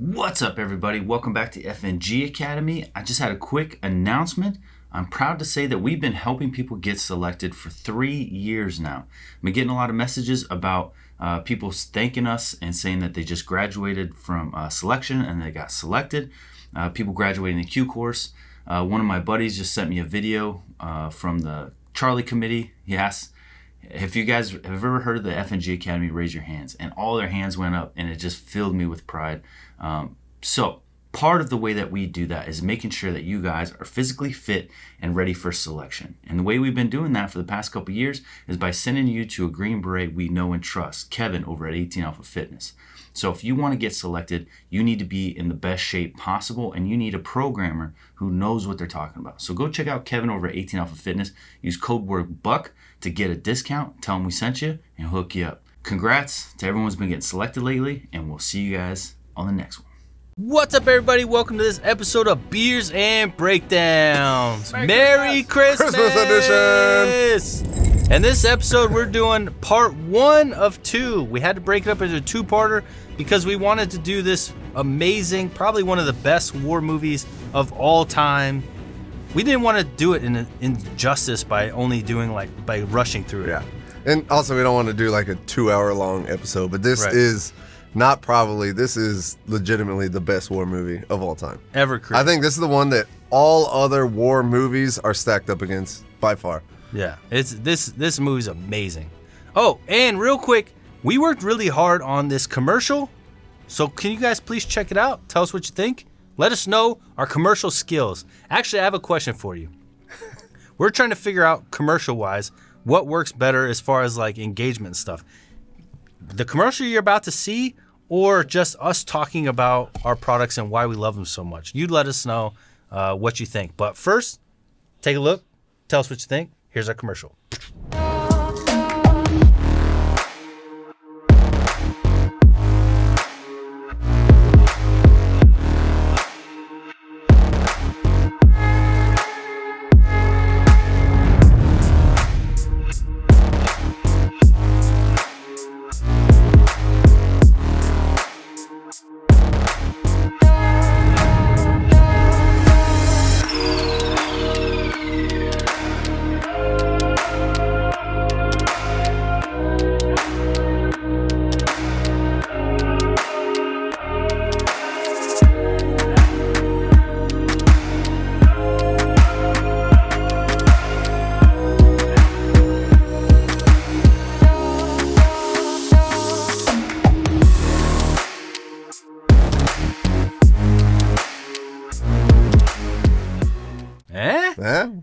What's up, everybody? Welcome back to FNG Academy. I just had a quick announcement. I'm proud to say that we've been helping people get selected for 3 years now. I've been getting a lot of messages about people thanking us and saying that they just graduated from selection and they got selected. People graduating the Q course. One of my buddies just sent me a video from the Charlie committee. He asked, if you guys have ever heard of the FNG Academy, raise your hands. And all their hands went up, and it just filled me with pride. So part of the way that we do that is making sure that you guys are physically fit and ready for selection. And the way we've been doing that for the past couple of years is by sending you to a Green Beret we know and trust, Kevin over at 18 Alpha Fitness. So if you want to get selected, you need to be in the best shape possible, and you need a programmer who knows what they're talking about. So go check out Kevin over at 18 Alpha Fitness. Use code word BUCK to get a discount. Tell him we sent you and hook you up. Congrats to everyone who's been getting selected lately, and we'll see you guys on the next one. What's up, everybody? Welcome to this episode of Beers and Breakdowns. Merry Christmas! Christmas edition! And this episode, we're doing part 1 of 2. We had to break it up into a two-parter because we wanted to do this amazing, probably one of the best war movies of all time. We didn't want to do it in injustice by only doing by rushing through it. Yeah. And also, we don't want to do like a 2-hour long episode, but this is this is legitimately the best war movie of all time. Ever created. I think this is the one that all other war movies are stacked up against by far. Yeah, this movie's amazing. Oh, and real quick, we worked really hard on this commercial, so can you guys please check it out? Tell us what you think. Let us know our commercial skills. Actually, I have a question for you. We're trying to figure out commercial-wise what works better as far as like engagement and stuff. The commercial you're about to see, or just us talking about our products and why we love them so much. You let us know what you think. But first, take a look. Tell us what you think. Here's our commercial.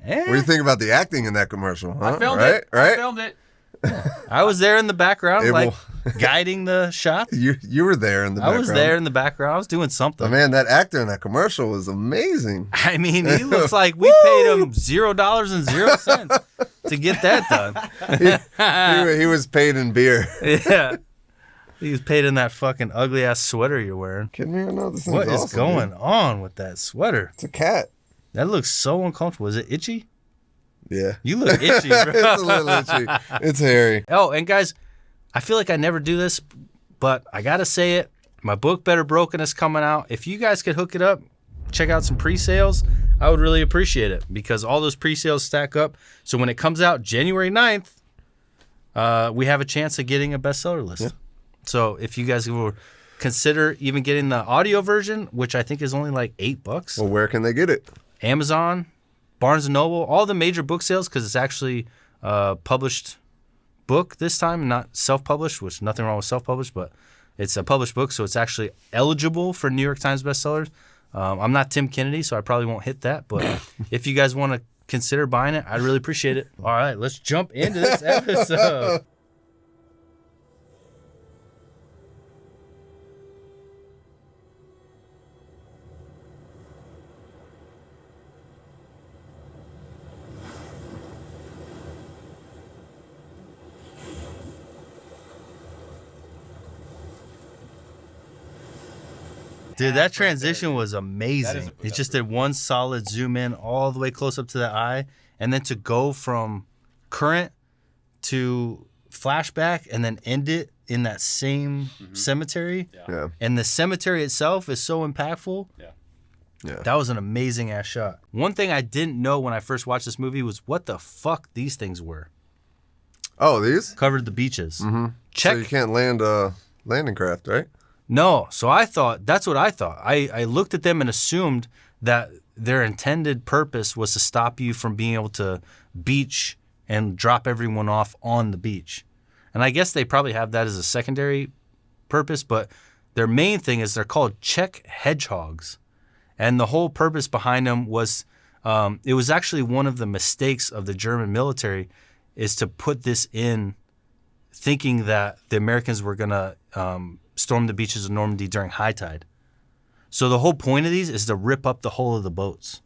What do you think about the acting in that commercial? Huh? I filmed it. Right? I filmed it. I was there in the background, guiding the shots. You were there in the background. I was there in the background. I was doing something. But man, that actor in that commercial was amazing. I mean, he looks like we paid him $0.00 to get that done. He was paid in beer. Yeah. He was paid in that fucking ugly ass sweater you're wearing. Kidding me or not? This What is awesome, going dude. on with that sweater? It's a cat. That looks so uncomfortable. Is it itchy? Yeah. You look itchy, bro. It's a little itchy. It's hairy. Oh, and guys, I feel like I never do this, but I got to say it. My book, Better Broken, is coming out. If you guys could hook it up, check out some pre-sales, I would really appreciate it because all those pre-sales stack up. So when it comes out January 9th, we have a chance of getting a bestseller list. Yeah. So if you guys will consider even getting the audio version, which I think is only like $8. Well, where can they get it? Amazon, Barnes & Noble, all the major book sales, because it's actually a published book this time, not self-published, which nothing wrong with self-published, but it's a published book, so it's actually eligible for New York Times bestsellers. I'm not Tim Kennedy, so I probably won't hit that, but if you guys want to consider buying it, I'd really appreciate it. All right, let's jump into this episode. Dude, that transition was amazing. It just did one solid zoom in all the way close up to the eye, and then to go from current to flashback and then end it in that same cemetery. Yeah. And the cemetery itself is so impactful. Yeah. Yeah. That was an amazing ass shot. One thing I didn't know when I first watched this movie was what the fuck these things were. Oh, these? Covered the beaches. Mm-hmm. Check. So you can't land a landing craft, right? No. So I thought, that's what I thought. I looked at them and assumed that their intended purpose was to stop you from being able to beach and drop everyone off on the beach. And I guess they probably have that as a secondary purpose, but their main thing is they're called check hedgehogs. And the whole purpose behind them was, it was actually one of the mistakes of the German military is to put this in thinking that the Americans were going to storm the beaches of Normandy during high tide. So the whole point of these is to rip up the hull of the boats.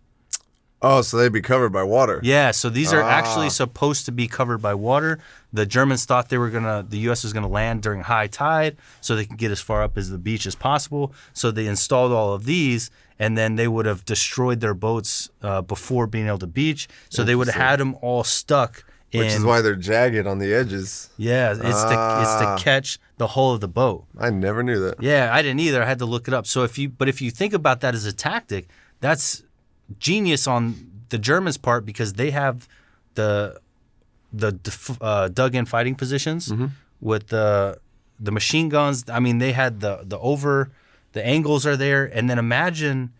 Oh, so they'd be covered by water. Yeah, so these are actually supposed to be covered by water. The Germans thought the U.S. was gonna land during high tide, so they could get as far up as the beach as possible. So they installed all of these, and then they would have destroyed their boats before being able to beach. So they would have had them all stuck. Which is why they're jagged on the edges. Yeah, it's to catch the hull of the boat. I never knew that. Yeah, I didn't either. I had to look it up. So if you think about that as a tactic, that's genius on the Germans' part because they have the dug-in fighting positions with the machine guns. I mean, they had the angles are there, and then imagine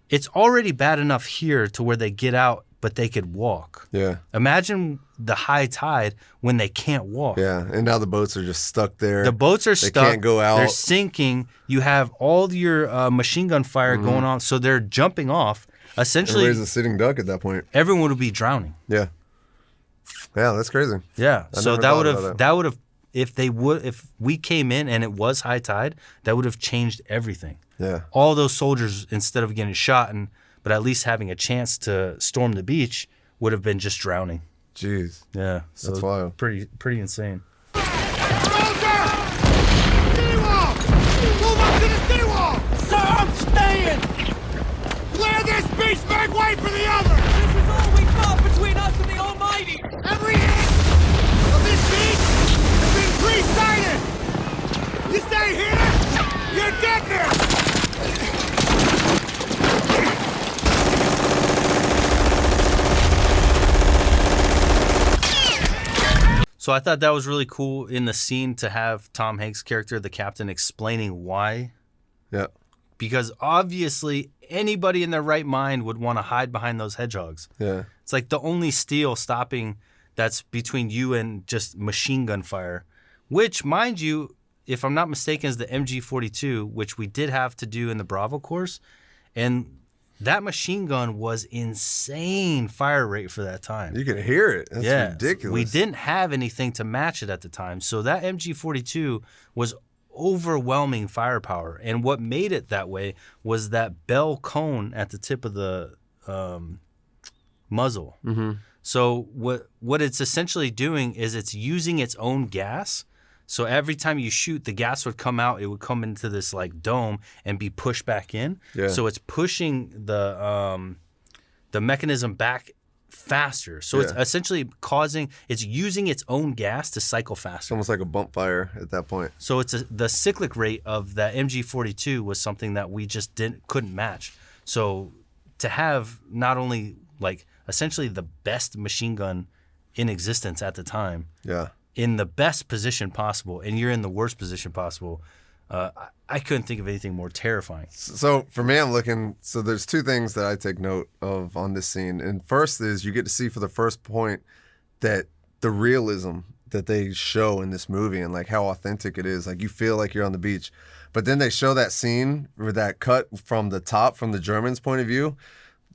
it's already bad enough here to where they get out, but they could walk. Yeah. Imagine the high tide when they can't walk. Yeah, and now the boats are just stuck there. The boats are stuck. They can't go out. They're sinking. You have all your machine gun fire going on, so they're jumping off. Essentially, everybody's a sitting duck at that point. Everyone would be drowning. Yeah. Yeah, that's crazy. Yeah. I So never that would have if we came in and it was high tide, that would have changed everything. Yeah. All those soldiers, instead of getting shot but at least having a chance to storm the beach, would have been just drowning. Jeez. Yeah. So that's wild. Pretty insane. Soldier! Seawall! Move up to the seawall! Sir, I'm staying! Clear this beach, make way for the other! This is all we've got between us and the Almighty! Every inch of this beach has been pre-sighted! You stay here, you're dead there! So I thought that was really cool in the scene to have Tom Hanks' character, the captain, explaining why. Yeah. Because obviously anybody in their right mind would want to hide behind those hedgehogs. Yeah. It's like the only steel stopping that's between you and just machine gun fire, which, mind you, if I'm not mistaken, is the MG42, which we did have to do in the Bravo course. And that machine gun was insane fire rate for that time. You can hear it. That's ridiculous. We didn't have anything to match it at the time. So that MG42 was overwhelming firepower. And what made it that way was that bell cone at the tip of the muzzle. Mm-hmm. So what it's essentially doing is it's using its own gas. So every time you shoot, the gas would come out. It would come into this like dome and be pushed back in. Yeah. So it's pushing the mechanism back faster. So it's essentially it's using its own gas to cycle It's faster. almost like a bump fire at that point. So the cyclic rate of that MG42 was something that we just couldn't match. So to have not only like essentially the best machine gun in existence at the time. Yeah. In the best position possible, and you're in the worst position possible, I couldn't think of anything more terrifying. So for me, I'm looking. So there's two things that I take note of on this scene. And first is you get to see for the first point that the realism that they show in this movie and like how authentic it is. Like you feel like you're on the beach. But then they show that scene or that cut from the top, from the Germans' point of view.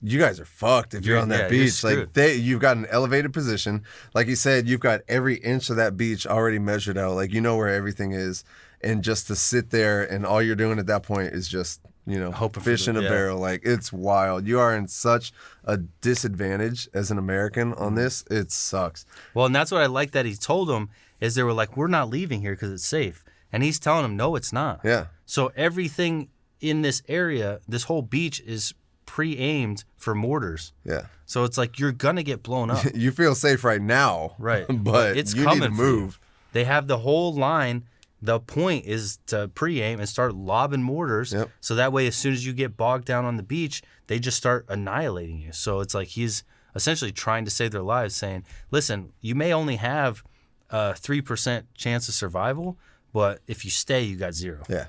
You guys are fucked if you're on that beach. Like you've got an elevated position. Like you said, you've got every inch of that beach already measured out. Like you know where everything is. And just to sit there and all you're doing at that point is just, fish in a barrel. Like it's wild. You are in such a disadvantage as an American on this. It sucks. Well, and that's what I like that he told them is they were like, we're not leaving here because it's safe. And he's telling them, no, it's not. Yeah. So everything in this area, this whole beach is pre-aimed for mortars. Yeah. So it's like you're gonna get blown up. You feel safe right now. Right. But it's you coming need to move. they have the whole line. The point is to pre-aim and start lobbing mortars. Yep. So that way, as soon as you get bogged down on the beach, they just start annihilating you. So it's like he's essentially trying to save their lives, saying, listen, you may only have a 3% chance of survival, but if you stay, you got 0. Yeah.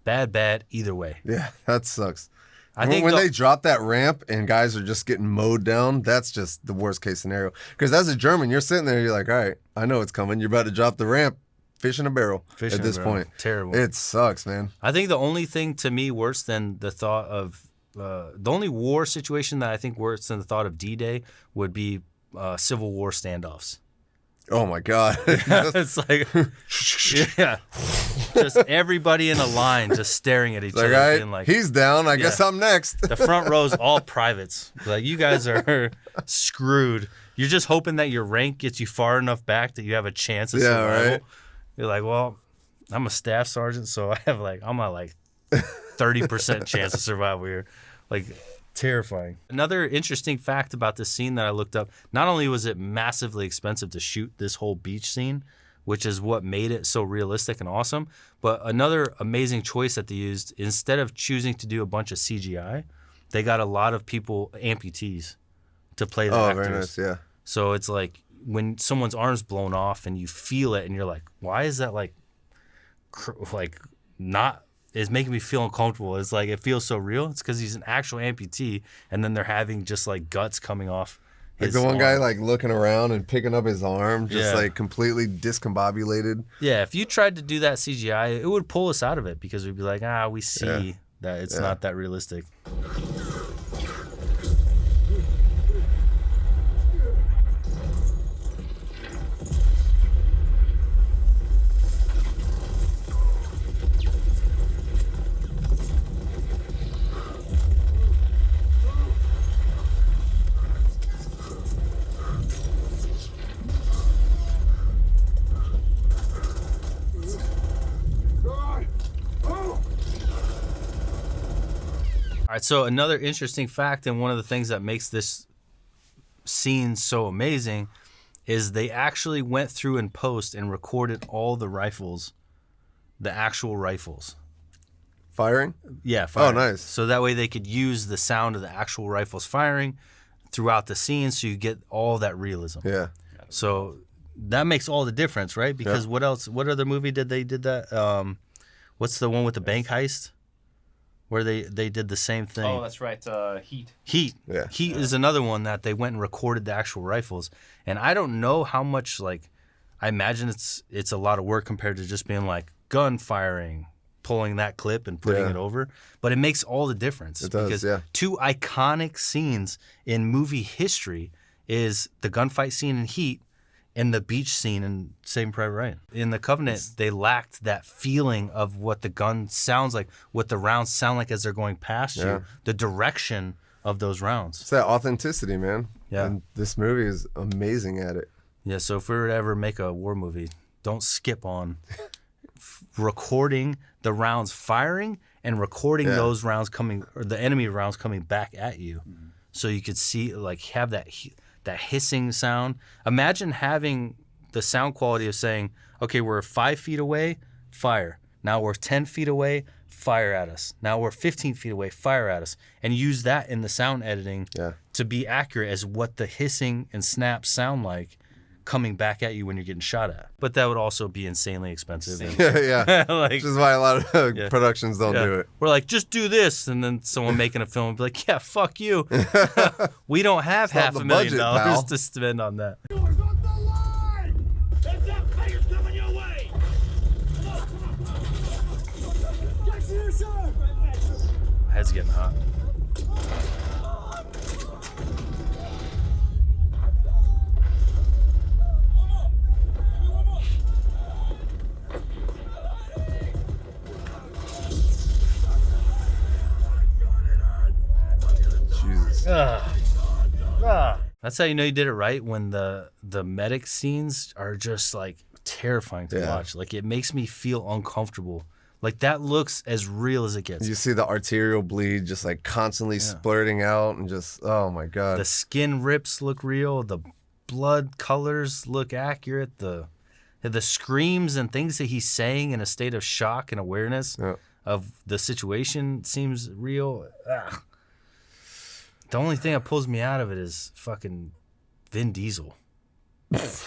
Bad, either way. Yeah, that sucks. I think when they drop that ramp and guys are just getting mowed down, that's just the worst case scenario. Because as a German, you're sitting there, you're like, all right, I know it's coming. You're about to drop the ramp, fish in a barrel at this point. Terrible. It sucks, man. I think the only thing to me worse than the thought of the only war situation that I think worse than the thought of D-Day would be Civil War standoffs. Oh my God. It's like, yeah, just everybody in a line just staring at each Like, other, all right, being like, he's down. I guess I'm next. the front row's all privates. Like, you guys are screwed. You're just hoping that your rank gets you far enough back that you have a chance of survival. Right. You're like, well, I'm a staff sergeant, so I'm at 30% chance of survival here. Like, terrifying. Another interesting fact about this scene that I looked up, not only was it massively expensive to shoot this whole beach scene, which is what made it so realistic and awesome, but another amazing choice that they used, instead of choosing to do a bunch of CGI, they got a lot of people, amputees, to play the actors. Very nice, yeah. So it's like when someone's arm's blown off and you feel it and you're like, why is that not... is making me feel uncomfortable. It's like, it feels so real. It's because he's an actual amputee, and then they're having just like guts coming off Like the one guy like looking around and picking up his arm, just like completely discombobulated. Yeah, if you tried to do that CGI, it would pull us out of it because we'd be like, we see that it's not that realistic. All right, so another interesting fact, and one of the things that makes this scene so amazing, is they actually went through in post and recorded all the rifles, the actual rifles. Firing? Yeah, firing. Oh, nice. So that way they could use the sound of the actual rifles firing throughout the scene, so you get all that realism. Yeah. So that makes all the difference, right? Because what else? What other movie did that? What's the one with the bank heist? Where they did the same thing. Oh, that's right. Heat. Heat. Yeah. Heat is another one that they went and recorded the actual rifles. And I don't know how much, I imagine it's a lot of work compared to just being like gun firing, pulling that clip and putting it over. But it makes all the difference. It does, because two iconic scenes in movie history is the gunfight scene in Heat and the beach scene in Saving Private Ryan. In The Covenant, they lacked that feeling of what the gun sounds like, what the rounds sound like as they're going past you, the direction of those rounds. It's that authenticity, man. Yeah. And this movie is amazing at it. Yeah, so if we were to ever make a war movie, don't skip on recording the rounds firing and recording those rounds coming, or the enemy rounds coming back at you. Mm-hmm. So you could see, have that hissing sound. Imagine having the sound quality of saying, okay, we're 5 feet away, fire. Now we're 10 feet away, fire at us. Now we're 15 feet away, fire at us. And use that in the sound editing to be accurate as what the hissing and snaps sound like coming back at you when you're getting shot at. But that would also be insanely expensive. Which is why a lot of productions don't do it. We're like, just do this. And then someone making a film would be like, yeah, fuck you. We don't have $500,000 to spend on that. Yours on the line! There's that fighters coming your way! Come on! Get to your side! My head's getting hot. That's how you know you did it right, when the medic scenes are just terrifying to watch. It makes me feel uncomfortable. That looks as real as it gets. You see the arterial bleed just constantly splurting out and just, oh my God. The skin rips look real. The blood colors look accurate. the screams and things that he's saying in a state of shock and awareness of the situation seems real. Ugh. The only thing that pulls me out of it is fucking Vin Diesel. First,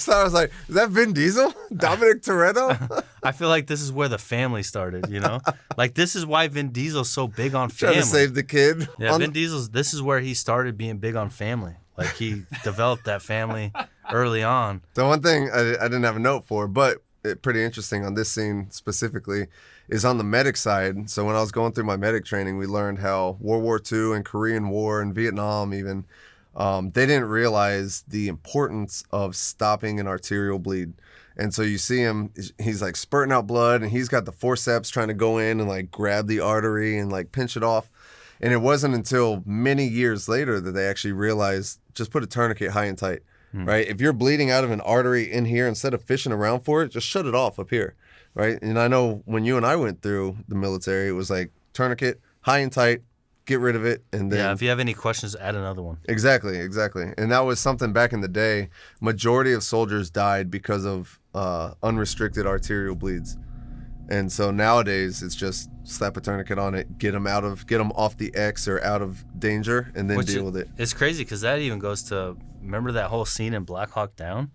I was like, is that Vin Diesel? Dominic Toretto? I feel like this is where the family started, you know? Like, this is why Vin Diesel's so big on family. Trying to save the kid. Yeah, Vin Diesel's, this is where he started being big on family. Like, he developed that family early on. The one thing I didn't have a note for, but pretty interesting on this scene specifically, is on the medic side. So when I was going through my medic training, we learned how World War II and Korean War and Vietnam even, they didn't realize the importance of stopping an arterial bleed. And so you see him, he's like spurting out blood, and he's got the forceps trying to go in and like grab the artery and like pinch it off. And it wasn't until many years later that they actually realized, just put a tourniquet high and tight, right? If you're bleeding out of an artery in here, instead of fishing around for it, just shut it off up here, right? And I know when you and I went through the military, it was like tourniquet, high and tight, get rid of it, and then... Yeah, if you have any questions, add another one. Exactly. And that was something back in the day. Majority of soldiers died because of unrestricted arterial bleeds. And so nowadays, it's just slap a tourniquet on it, get them off the X or out of danger, and then deal with it. It's crazy because that even goes to, remember that whole scene in Black Hawk Down?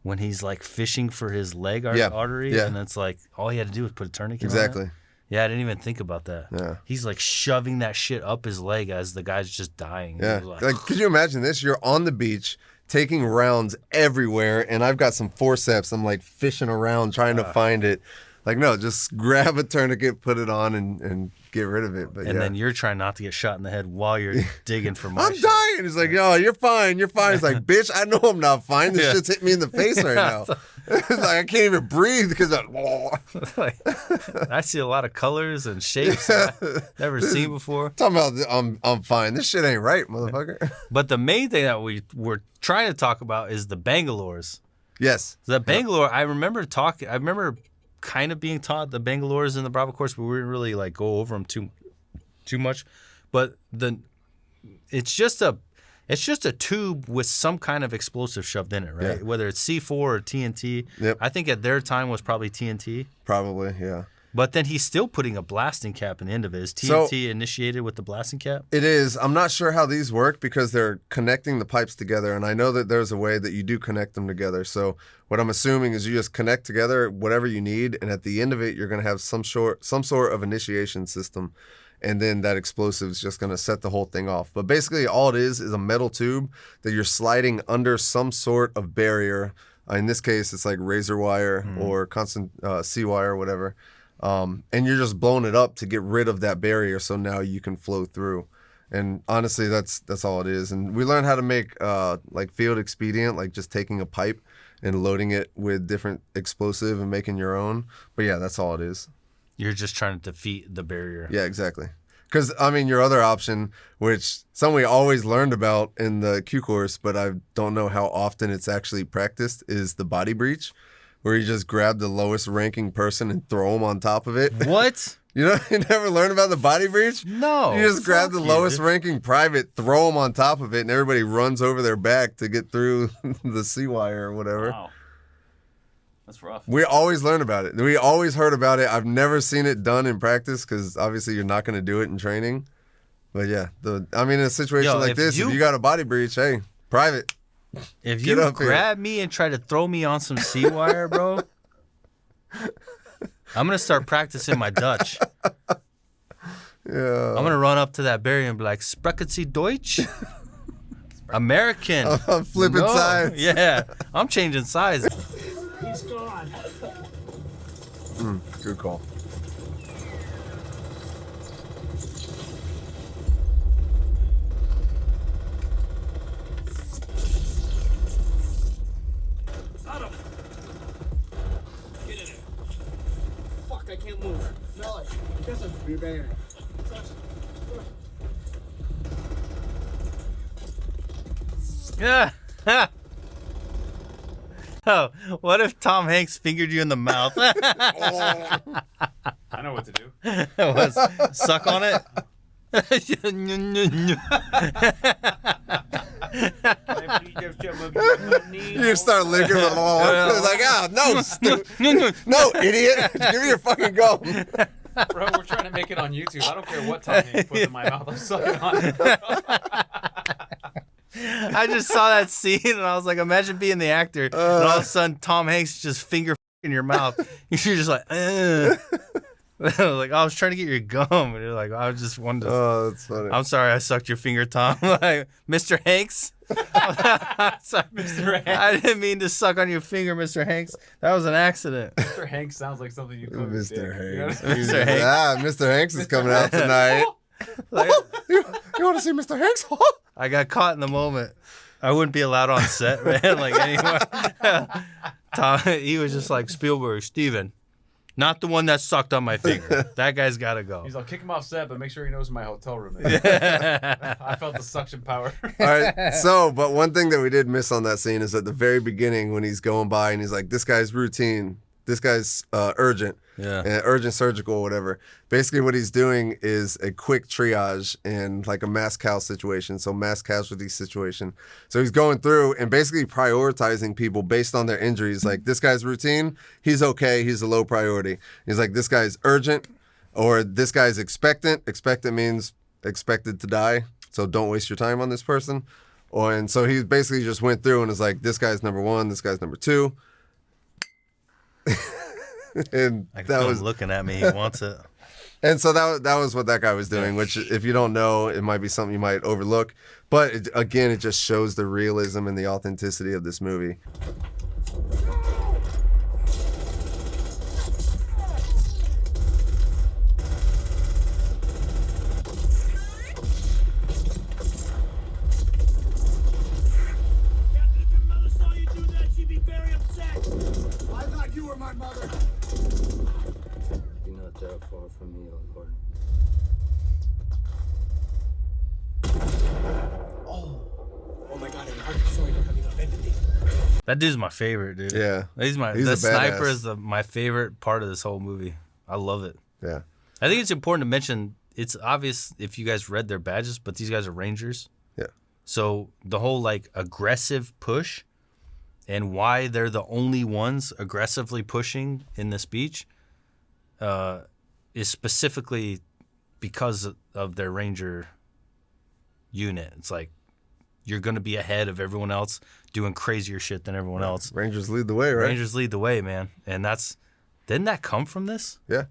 When he's like fishing for his leg artery, and it's like, all he had to do was put a tourniquet on it. Yeah, I didn't even think about that. Yeah. He's like shoving that shit up his leg as the guy's just dying. Yeah. Like, could you imagine this? You're on the beach taking rounds everywhere, and I've got some forceps. I'm like fishing around trying to find it. Like, no, just grab a tourniquet, put it on, and get rid of it. But then you're trying not to get shot in the head while you're digging for my I'm dying. He's like, yo, you're fine. You're fine. He's like, bitch, I know I'm not fine. This shit's hit me in the face right now. Like, I can't even breathe because I see a lot of colors and shapes I've never seen before. Talking about I'm fine. This shit ain't right, motherfucker. But the main thing that we were trying to talk about is the Bangalores. Yes. The Bangalore, I remember kind of being taught the Bangalores in the Bravo course, but we didn't really like go over them too much. But it's just a tube with some kind of explosive shoved in it, right? Yeah. Whether it's C4 or TNT. Yep. I think at their time was probably TNT. Probably, yeah. But then he's still putting a blasting cap in the end of it. Is TNT initiated with the blasting cap? It is. I'm not sure how these work because they're connecting the pipes together, and I know that there's a way that you do connect them together. So what I'm assuming is you just connect together whatever you need, and at the end of it, you're going to have some sort of initiation system, and then that explosive is just going to set the whole thing off. But basically, all it is a metal tube that you're sliding under some sort of barrier. In this case, it's like razor wire or constant C wire or whatever. And you're just blowing it up to get rid of that barrier so now you can flow through. And honestly, that's all it is. And we learned how to make like field expedient, like just taking a pipe and loading it with different explosive and making your own. But yeah, that's all it is. You're just trying to defeat the barrier. Yeah, exactly. Because, I mean, your other option, which something we always learned about in the Q course, but I don't know how often it's actually practiced, is the body breach, where you just grab the lowest ranking person and throw them on top of it. What? You never learned about the body breach? No. You just grab the lowest ranking private, throw them on top of it, and everybody runs over their back to get through the C wire or whatever. Wow. That's rough. We always learn about it. We always heard about it. I've never seen it done in practice because obviously you're not going to do it in training. But yeah, in a situation like this, if you got a body breach, hey, private. If you grab me and try to throw me on some C wire, bro, I'm going to start practicing my Dutch. Yeah. I'm going to run up to that barrier and be like, Sprechen Sie Deutsch? American. I'm flipping sides. Yeah, I'm changing sides. He's gone. Good call. Adam! Get in there. Fuck, I can't move. Nelly, guess I'm rebanging. Yeah. Oh, what if Tom Hanks fingered you in the mouth? I know what to do. Suck on it? You start licking the law. It's like, no, no, idiot. Give me your fucking gum. Bro, we're trying to make it on YouTube. I don't care what tongue you put in my mouth. I'm sucking on it. I just saw that scene and I was like, imagine being the actor and all of a sudden Tom Hanks just finger in your mouth. You're just like, like, I was trying to get your gum. And you're like, I just wanted to. Oh, that's funny. I'm sorry I sucked your finger, Tom. Like, Mr. Hanks? Sorry, Mr. Hanks. I didn't mean to suck on your finger, Mr. Hanks. That was an accident. Mr. Hanks sounds like something you put Mr. Hanks. Mr. Hanks. Ah, Mr. Hanks is coming out tonight. Like, You want to see Mr. Hanks? I got caught in the moment. I wouldn't be allowed on set, man. Like, anyway. Tom, he was just like, Spielberg, Steven, not the one that sucked on my finger. That guy's got to go. He's like, kick him off set, but make sure he knows my hotel room is. I felt the suction power. All right. So, but one thing that we did miss on that scene is at the very beginning when he's going by and he's like, this guy's routine. This guy's urgent. Yeah. Urgent surgical or whatever. Basically what he's doing is a quick triage in like a mass cal situation. So mass casualty situation. So he's going through and basically prioritizing people based on their injuries. Like this guy's routine, he's okay. He's a low priority. He's like, this guy's urgent or this guy's expectant. Expectant means expected to die. So don't waste your time on this person. And so he basically just went through and was like, this guy's number 1, this guy's number 2. And I that was looking at me. He wants it. And so that was what that guy was doing, which if you don't know, it might be something you might overlook. But it just shows the realism and the authenticity of this movie. Captain, if your mother saw you do that, she'd be very upset. I thought you were my mother. Be not thou far from me, O Lord. Oh my God, I'm sorry for having offended me. That dude's my favorite, dude. Yeah. He's a the sniper badass. is my favorite part of this whole movie. I love it. Yeah. I think it's important to mention, it's obvious if you guys read their badges, but these guys are Rangers. Yeah. So the whole like aggressive push and why they're the only ones aggressively pushing in this beach is specifically because of their Ranger unit. It's like you're going to be ahead of everyone else doing crazier shit than everyone else. Rangers lead the way, right? Rangers lead the way, man. And didn't that come from this? Yeah.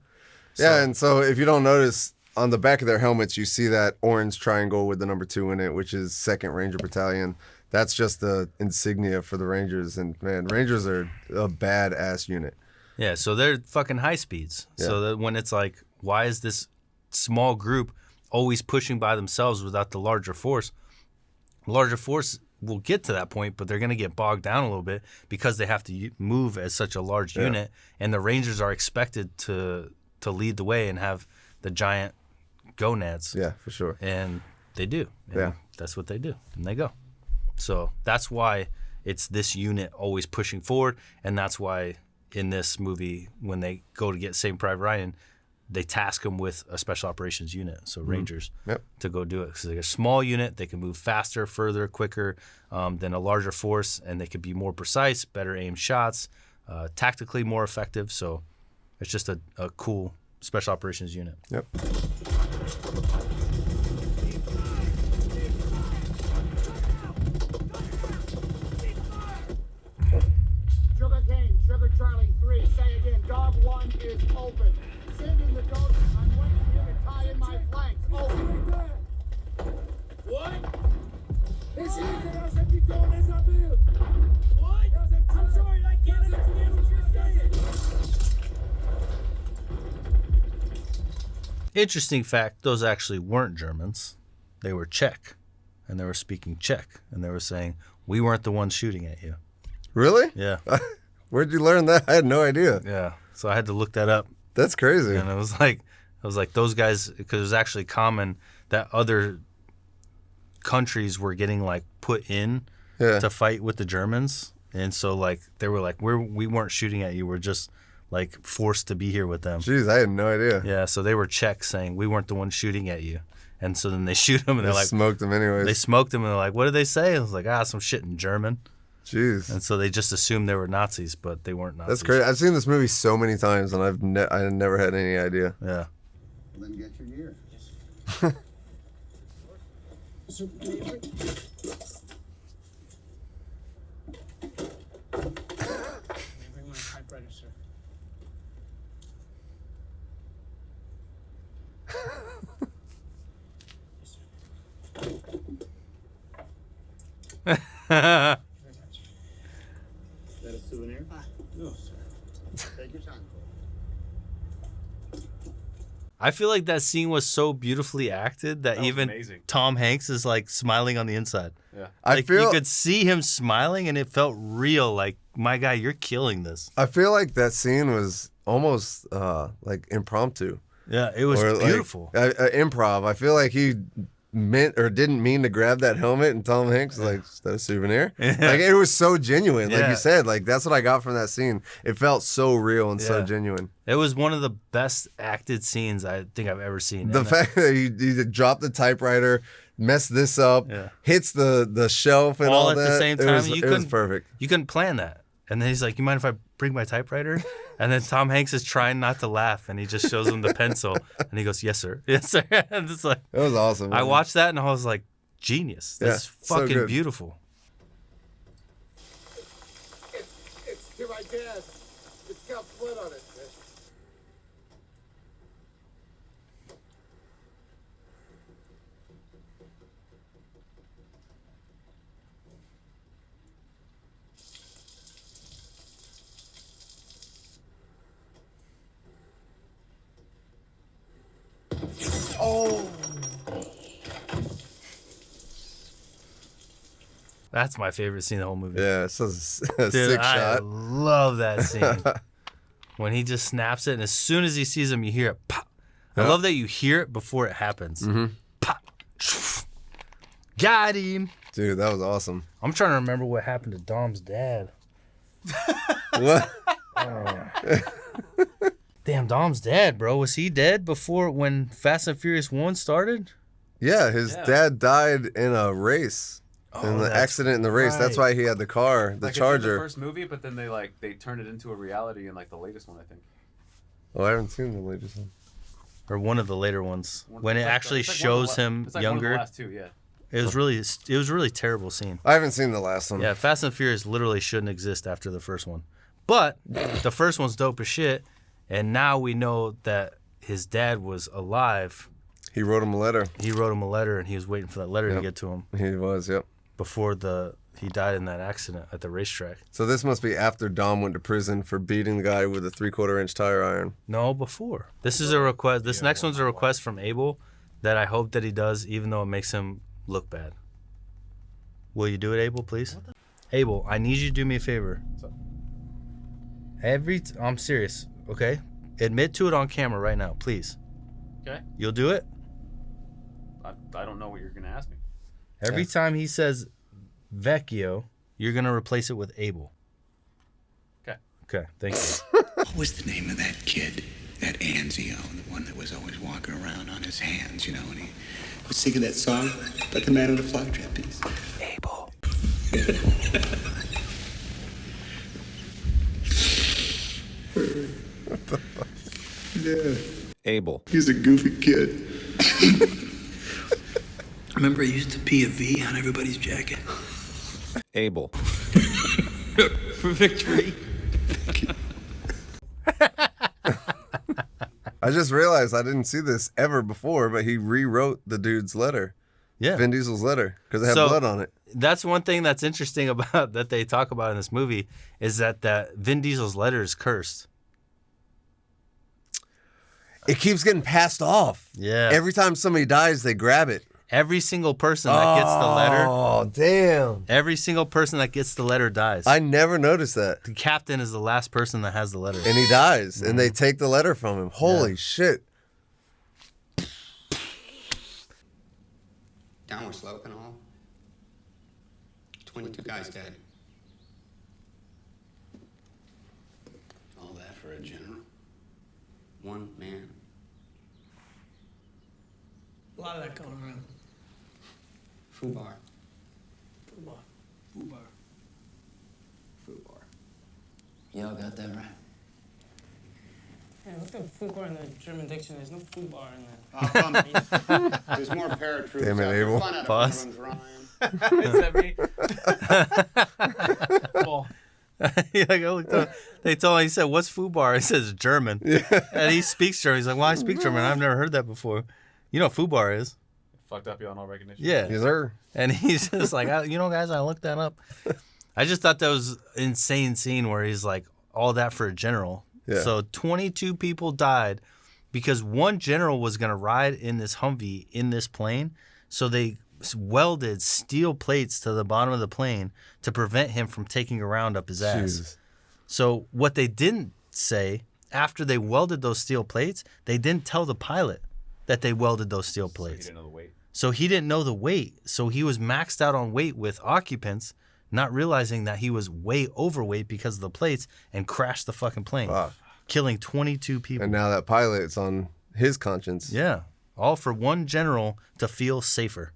Yeah, and so if you don't notice, on the back of their helmets, you see that orange triangle with the number 2 in it, which is 2nd Ranger Battalion. That's just the insignia for the Rangers. And, man, Rangers are a badass unit. Yeah, so they're fucking high speeds. Yeah. So that when it's like, why is this small group always pushing by themselves without the larger force? The larger force will get to that point, but they're going to get bogged down a little bit because they have to move as such a large unit, and the Rangers are expected to lead the way and have the giant gonads. Yeah, for sure. And they do. And Yeah. that's what they do, and they go. So that's why it's this unit always pushing forward, and that's why in this movie, when they go to get Saving Private Ryan, they task them with a special operations unit, so Rangers, to go do it. So they're a small unit, they can move faster, further, quicker than a larger force, and they could be more precise, better aimed shots, tactically more effective. So it's just a cool special operations unit. Yep. Sugar Cane, Sugar Charlie 3. Say again, dog 1 is open. Send in the goat. I'm waiting here to tie in my flanks. Open. What? What? I'm sorry, I can't understand what you're saying. Interesting fact, those actually weren't Germans. They were Czech, and they were speaking Czech, and they were saying, we weren't the ones shooting at you. Really? Yeah. Where'd you learn that? I had no idea. Yeah. So I had to look that up. That's crazy. And it was like those guys, because it was actually common that other countries were getting like put in to fight with the Germans. And so like they were like, we weren't shooting at you. We're just like forced to be here with them. Jeez, I had no idea. Yeah. So they were Czech saying we weren't the ones shooting at you. And so then they shoot them and they're like, Smoked them anyways. they smoked them and they're like, what did they say? I was like, some shit in German. Jeez. And so they just assumed they were Nazis, but they weren't Nazis. That's crazy. I've seen this movie so many times, and I never had any idea. Yeah. Well, then get your gear. Sir, can you bring my typewriter, sir? Yes, sir. Very much. Is that a souvenir? No, sir. Take your time. I feel like that scene was so beautifully acted that was even amazing. Tom Hanks is like smiling on the inside. Yeah. I Like feel you could see him smiling and it felt real. Like, my guy, you're killing this. I feel like that scene was almost like impromptu. Yeah, it was Or, like, beautiful. Improv. I feel like he meant or didn't mean to grab that helmet, and Tom Hanks was like, "Is that a souvenir?" Like, it was so genuine. Like Yeah. you said, like that's what I got from that scene. It felt so real and so Yeah. genuine. It was one of the best acted scenes I think I've ever seen. The And fact that he dropped the typewriter, messed this up, Yeah. hits the shelf and all at that. the same It time, was, you it was couldn't perfect. You couldn't plan that. And then he's like, "You mind if I bring my typewriter?" And then Tom Hanks is trying not to laugh, and he just shows him the pencil, and he goes, "Yes, sir. Yes, sir." And it's like, It was awesome. I man. watched that, and I was like, genius. That's Yeah, so fucking good. beautiful. It's to my dad. It's got blood on it. That's my favorite scene in the whole movie. Yeah, it's a Dude, sick I shot. love that scene. When he just snaps it, and as soon as he sees him, you hear it pop. I Yep. love that you hear it before it happens. Pop. Got him. Dude, that was awesome. I'm trying to remember what happened to Dom's dad. What? Damn, Dom's dad, bro. Was he dead before when Fast and Furious 1 started? Yeah, his dad died in a race. In the that's accident in the race. That's right. why he had the car, the Like, it's in Charger. the first movie, but then they turned it into a reality in like the latest one, I think. Oh, I haven't seen the latest one. Or one of the later ones. When it It's like actually it's like shows one of the him it's like younger. One of the last two, yeah. It was really terrible scene. I haven't seen the last one. Yeah, Fast and Furious literally shouldn't exist after the first one. But the first one's dope as shit. And now we know that his dad was alive. He wrote him a letter. He wrote him a letter, and he was waiting for that letter to get to him He was, yep. before he died in that accident at the racetrack. So this must be after Dom went to prison for beating the guy with a 3/4 inch tire iron. No, before. This is a request. This next one's a request from Abel that I hope that he does, even though it makes him look bad. Will you do it, Abel, please? Abel, I need you to do me a favor. I'm serious, okay? Admit to it on camera right now, please. Okay. You'll do it? I don't know what you're gonna ask me. Every time he says Vecchio, you're going to replace it with Abel. Okay. Okay, thank you. What was the name of that kid? That Anzio, the one that was always walking around on his hands, you know, and he was singing that song about the man on the fly trapeze. Abel. Yeah, Abel. he's a goofy kid. Remember, he used to pee a V on everybody's jacket? Abel. For victory. I just realized I didn't see this ever before, but he rewrote the dude's letter. Yeah. Vin Diesel's letter, because it had So- blood on it. That's one thing that's interesting about that they talk about in this movie is that Vin Diesel's letter is cursed. It keeps getting passed off. Yeah. Every time somebody dies, they grab it. Every single person that gets the letter, Oh, damn. every single person that gets the letter dies. I never noticed that. The captain is the last person that has the letter. And he dies, and they take the letter from him. Holy shit. Downward slope and all. 22 guys dead. All that for a general. One man. A lot of that going around. Fubar. Football. Y'all got that right. Yeah, look at food bar in the German dictionary. There's no food bar in there. Oh, come on. There's more paratroops. Damn it, out there. Abel. Find out if Boss. everyone's Ryan. Is that me? Well, Yeah, I looked up. They told him, he said, "What's food bar?" He says German. And he speaks German. He's like, "Well, I speak German. I've never heard that before." You know what food bar is? fucked up beyond all recognition. Yeah. Yes, sir. And he's just like, guys, I looked that up. I just thought that was insane scene where he's like, all that for a general. Yeah. So 22 people died because one general was going to ride in this Humvee in this plane. So they welded steel plates to the bottom of the plane to prevent him from taking a round up his ass. Jesus. So what they didn't say, after they welded those steel plates, they didn't tell the pilot that they welded those steel So he plates. didn't know the weight. So he didn't know the weight. So he was maxed out on weight with occupants, not realizing that he was way overweight because of the plates, and crashed the fucking plane, Fuck. killing 22 people. And now that pilot's on his conscience. Yeah. All for one general to feel safer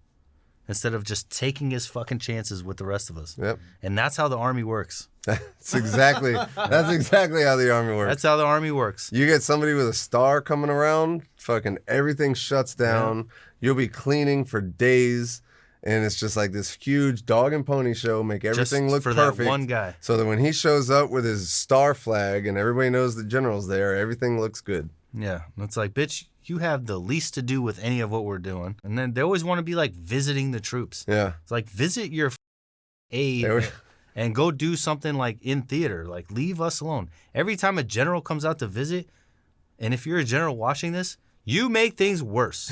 instead of just taking his fucking chances with the rest of us. Yep. And that's how the Army works. That's exactly how the Army works. That's how the Army works. You get somebody with a star coming around, fucking everything shuts down. Yeah. You'll be cleaning for days, and it's just like this huge dog and pony show, make everything Just look for perfect. that one guy. So that when he shows up with his star flag and everybody knows the general's there, everything looks good. Yeah. It's like, bitch, you have the least to do with any of what we're doing. And then they always want to be like visiting the troops. Yeah. It's like, visit your aide and go do something like in theater. Like, leave us alone. Every time a general comes out to visit, and if you're a general watching this, you make things worse.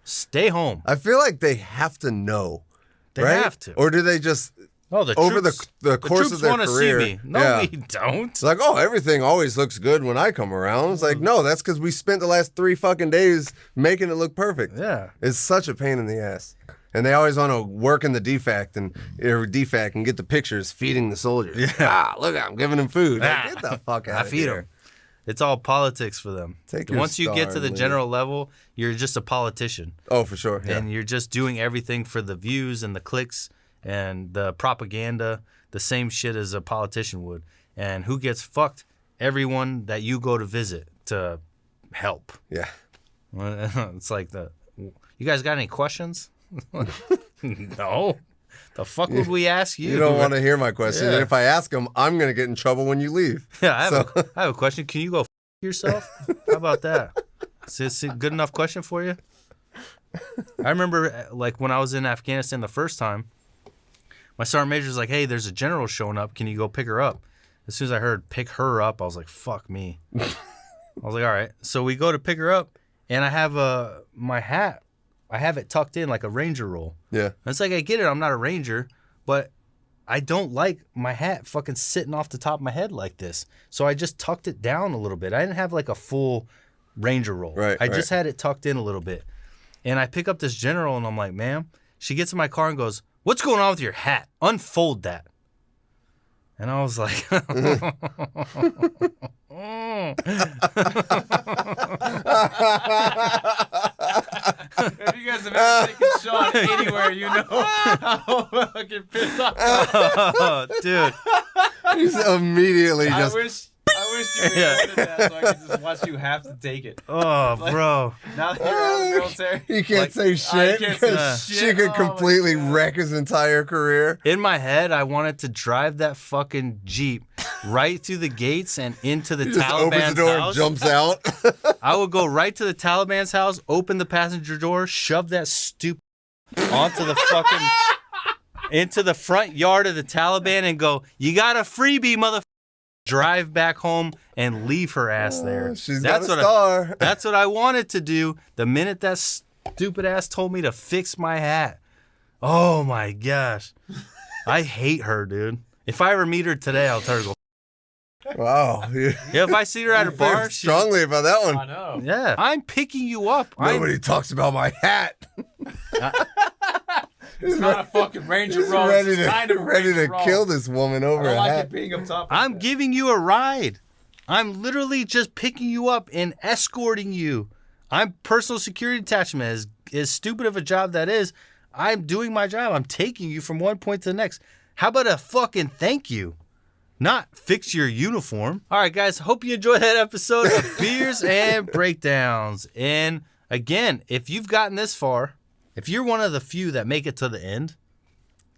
Stay home. I feel like they have to know. They right? have to. Or do they just the over troops, the course of their wanna career? See me. No, yeah. we don't. It's like, oh, everything always looks good when I come around. It's like, no, that's because we spent the last 3 fucking days making it look perfect. Yeah. It's such a pain in the ass. And they always want to work in the defect and get the pictures feeding the soldiers. Yeah. Look, I'm giving them food. Like, get the fuck out I of feed here. them. It's all politics for them. Once you get to the general level, you're just a politician. Oh, for sure. Yeah. And you're just doing everything for the views and the clicks and the propaganda, the same shit as a politician would. And who gets fucked? Everyone that you go to visit to help. Yeah. It's like you guys got any questions? No. The fuck would we ask you? You don't want to hear my question. Yeah. And if I ask them, I'm going to get in trouble when you leave. Yeah, I have a question. Can you go yourself? How about that? Is this a good enough question for you? I remember, like, when I was in Afghanistan the first time, my sergeant major was like, hey, there's a general showing up. Can you go pick her up? As soon as I heard pick her up, I was like, fuck me. I was like, all right. So we go to pick her up, and I have my hat. I have it tucked in like a ranger roll. Yeah. And it's like, I get it. I'm not a ranger, but I don't like my hat fucking sitting off the top of my head like this. So I just tucked it down a little bit. I didn't have like a full ranger roll. Right. I just had it tucked in a little bit. And I pick up this general and I'm like, ma'am, she gets in my car and goes, what's going on with your hat? Unfold that. And I was like, If you guys have ever taken Sean anywhere, you know how fucking pissed off. oh, dude. He's immediately just... I wish you recorded that so I could just watch you have to take it. Oh, bro. Now that you're out of the military. He can't say shit. can't say shit. She could Oh, completely wreck his entire career. In my head, I wanted to drive that fucking Jeep right through the gates and into the He just Taliban's opens the door house. and jumps out. I would go right to the Taliban's house, open the passenger door, shove that stupid onto the fucking into the front yard of the Taliban and go, you got a freebie, motherfucker. Drive back home and leave her ass there. She's got a star. That's what I wanted to do the minute that stupid ass told me to fix my hat. Oh my gosh. I hate her, dude. If I ever meet her today, I'll tell her to go. Wow. Yeah, if I see her at a bar, strongly about that one. I know. Yeah, I'm picking you up. Nobody talks about my hat. It's not a fucking ranger He's roll. ready It's to, kind of ready to roll. kill this woman over I don't a like hat. it being up top. I'm giving you a ride. I'm literally just picking you up and escorting you. I'm personal security detachment. As stupid of a job that is, I'm doing my job. I'm taking you from one point to the next. How about a fucking thank you? not fix your uniform. All right, guys. Hope you enjoyed that episode of Beers and Breakdowns. And again, if you've gotten this far, if you're one of the few that make it to the end,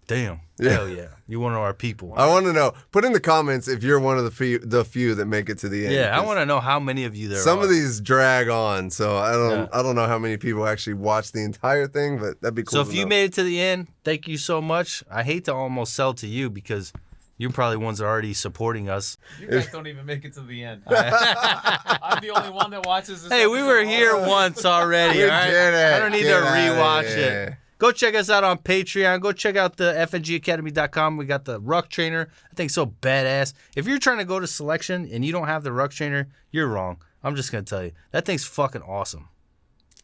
damn, hell yeah, you're one of our people. I want to know. Put in the comments if you're one of the few that make it to the end. Yeah, I want to know how many of you there are. Some of these drag on, so I don't know how many people actually watch the entire thing, but that'd be cool. So if you made it to the end, thank you so much. I hate to almost sell to you because you're probably ones that are already supporting us. You guys don't even make it to the end. I'm the only one that watches this. Hey, we were here once already, all right? I don't need to rewatch it. Go check us out on Patreon. Go check out the FNGacademy.com. We got the Ruck trainer. I think so badass. If you're trying to go to selection and you don't have the Ruck trainer, you're wrong. I'm just going to tell you. That thing's fucking awesome.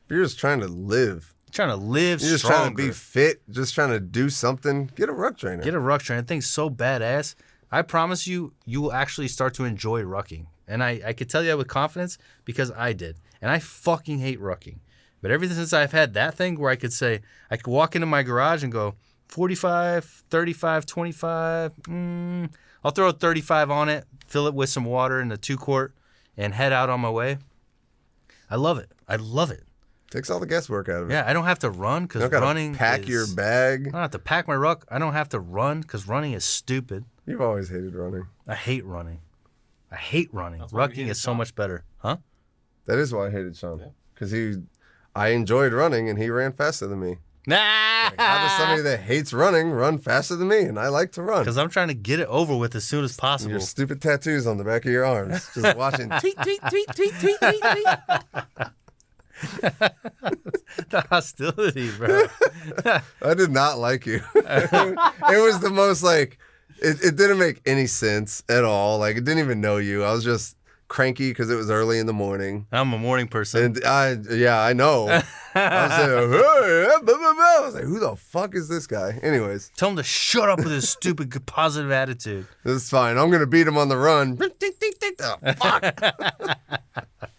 If you're just trying to live. Trying to live You're just stronger. trying to be fit, just trying to do something, get a Ruck trainer. Get a Ruck trainer. That thing's so badass. I promise you, you will actually start to enjoy rucking. And I can tell you that with confidence because I did. And I fucking hate rucking. But ever since I've had that thing where I could say, I could walk into my garage and go 45, 35, 25. I'll throw a 35 on it, fill it with some water in the 2-quart, and head out on my way. I love it. I love it. Takes all the guesswork out of it. Yeah, I don't have to run because running pack your bag. I don't have to pack my ruck. I don't have to run because running is stupid. You've always hated running. I hate running. I hate running. Rucking is so much better. Huh? That is why I hated Sean. Because I enjoyed running and he ran faster than me. Nah. Like, how does somebody that hates running run faster than me? And I like to run. Because I'm trying to get it over with as soon as possible. Your stupid tattoos on the back of your arms. Just watching. Tweet, tweet, tweet, tweet, tweet, tweet, tweet. The hostility, bro. I did not like you. It was the most like, it didn't make any sense at all. Like, it didn't even know you. I was just cranky because it was early in the morning. I'm a morning person. And I know. I was like, who the fuck is this guy? Anyways. Tell him to shut up with his stupid positive attitude. This is fine. I'm going to beat him on the run. Fuck.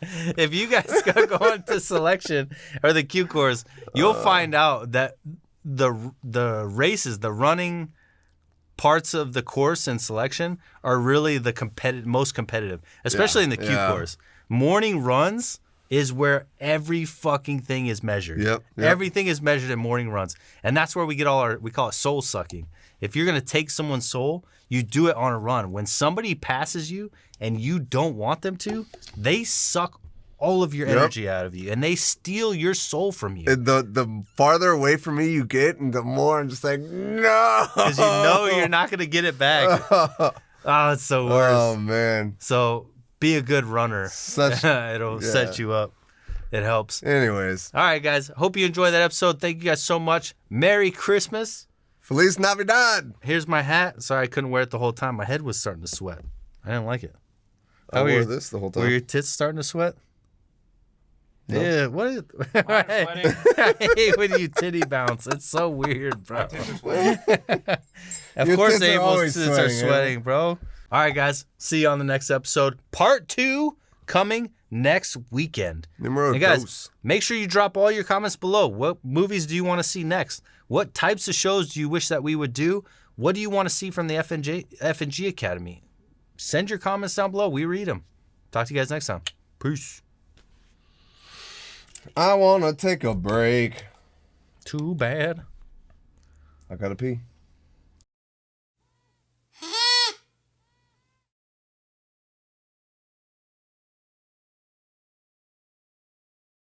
If you guys go into selection or the Q course, you'll find out that the races, the running parts of the course and selection are really the most competitive, especially in the Q course. Morning runs is where every fucking thing is measured. Yep. Everything is measured in morning runs. And that's where we get we call it soul sucking. If you're going to take someone's soul, you do it on a run. When somebody passes you and you don't want them to, they suck all of your energy out of you and they steal your soul from you. The farther away from me you get, and the more I'm just like, no. Because you know you're not going to get it back. Oh, it's so worse. Oh, man. So be a good runner. It'll set you up. It helps. Anyways. All right, guys. Hope you enjoyed that episode. Thank you guys so much. Merry Christmas. Feliz Navidad. Here's my hat. Sorry I couldn't wear it the whole time. My head was starting to sweat. I didn't like it. I wore this the whole time. Were your tits starting to sweat? Nope. Yeah, what is I hate when you titty bounce. It's so weird, bro. Of course Abel's tits are sweating, bro. All right, guys. See you on the next episode. Part 2 coming next weekend. And guys, make sure you drop all your comments below. What movies do you want to see next? What types of shows do you wish that we would do? What do you want to see from the FNG Academy? Send your comments down below. We read them. Talk to you guys next time. Peace. I want to take a break. Too bad. I gotta pee.